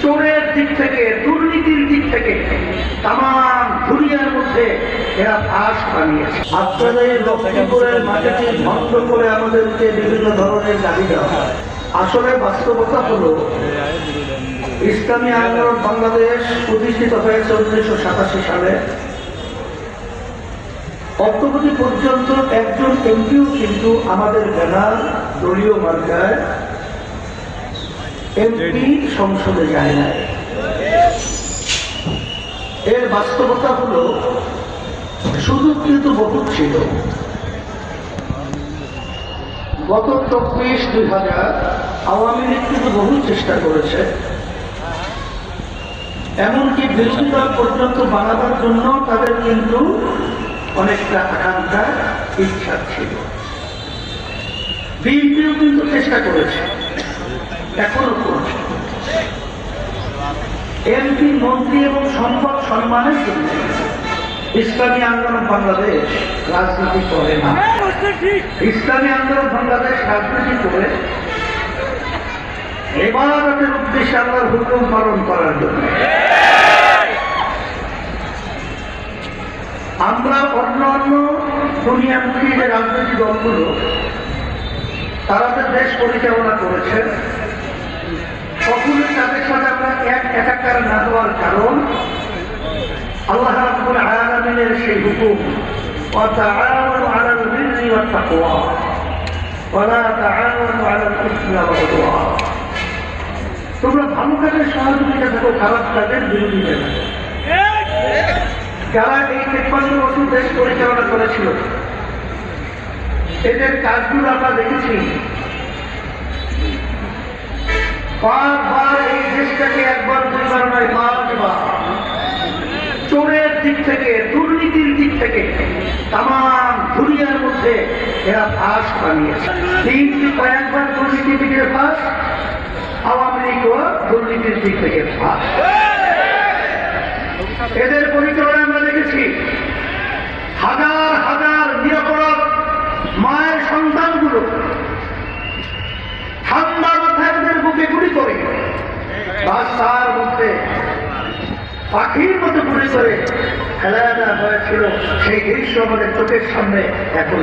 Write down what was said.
চোরের দিক থেকে, দুর্নীতির দিক থেকে তাম দুনিয়ার মধ্যে এরা ফাঁস বানিয়েছে। আপনাদের লক্ষ্মীপুরের মাটিকে ভণ্ড করে আমাদেরকে বিভিন্ন ধরনের দাবি দেওয়া হয়। আসলে বাস্তবতা হলো ইসলামী আন্দোলন বাংলাদেশ প্রতিষ্ঠিত হয়েছে 1987 সালে। অদ্যাবধি পর্যন্ত একজন এমপিও কিন্তু আমাদের ব্যানার দলীয় মার্কায় এমপি সংসদে যায় না। এর বাস্তবতা হলো সুযোগ কিন্তু বহুত ছিল। গত 24-2000 আওয়ামী লীগ কিন্তু বহু চেষ্টা করেছে, এমনকি বিরোধী দল পর্যন্ত বানাবার জন্য তাদের কিন্তু অনেকটা আকাঙ্ক্ষা, ইচ্ছা ছিল। বিএনপিও কিন্তু চেষ্টা করেছে, এখনো করছে। এমপি, মন্ত্রী এবং সম্পদ সম্মানের জন্য ইসলামী আন্দোলন বাংলাদেশ রাজনীতি করে না। ইসলামী আন্দোলন বাংলাদেশ রাজনীতি করে ইবাদতের উদ্দেশ্যে আল্লাহর হুকুম পালন করার জন্য। আমরা অন্য দুনিয়ামুখী যে রাজনৈতিক দলগুলো তারা তো দেশ পরিচালনা করেছে, কখনোই তাদের সাথে আমরা একাকার না হওয়ার কারণ আল্লাহ রাব্বুল আলামিনের সেই হুকুম, ওয়াতাআওয়ানু আলাল বিররি ওয়াত তাকওয়া ওয়া লা তাআওয়ানু আলাল ইসমি ওয়াল উদওয়ান। তোমরা ভালো কাজের সহযোগিতা থাকো, খারাপ কাজের বিরোধিতা থাকো। যারা এই 53 বছর দেশ পরিচালনা করেছিল এদের কাজগুলো আমরা দেখেছি। বারবার এই দেশটাকে একবার দুইবার নয়, 5 বার চোরের দিক থেকে, দুর্নীতির দিক থেকে তাম দুনিয়ার মধ্যে এরা ফাঁস বানিয়েছে। বিএনপি কয়েকবার দুর্নীতির দিকে ফাঁস, আওয়ামী লীগও দুর্নীতির দিক থেকে ফাঁস। এদের পরিচালনায় আমরা দেখেছি হাজার হাজার নিরপরাধ মায়ের সন্তানগুলো ঠান্ডা মাথায় এদের বুকে গুলি করে, রাস্তার মধ্যে পাখির মতো গুলি করে ফেলা হয়েছিল। সেই দৃশ্য আমাদের চোখের সামনে এখন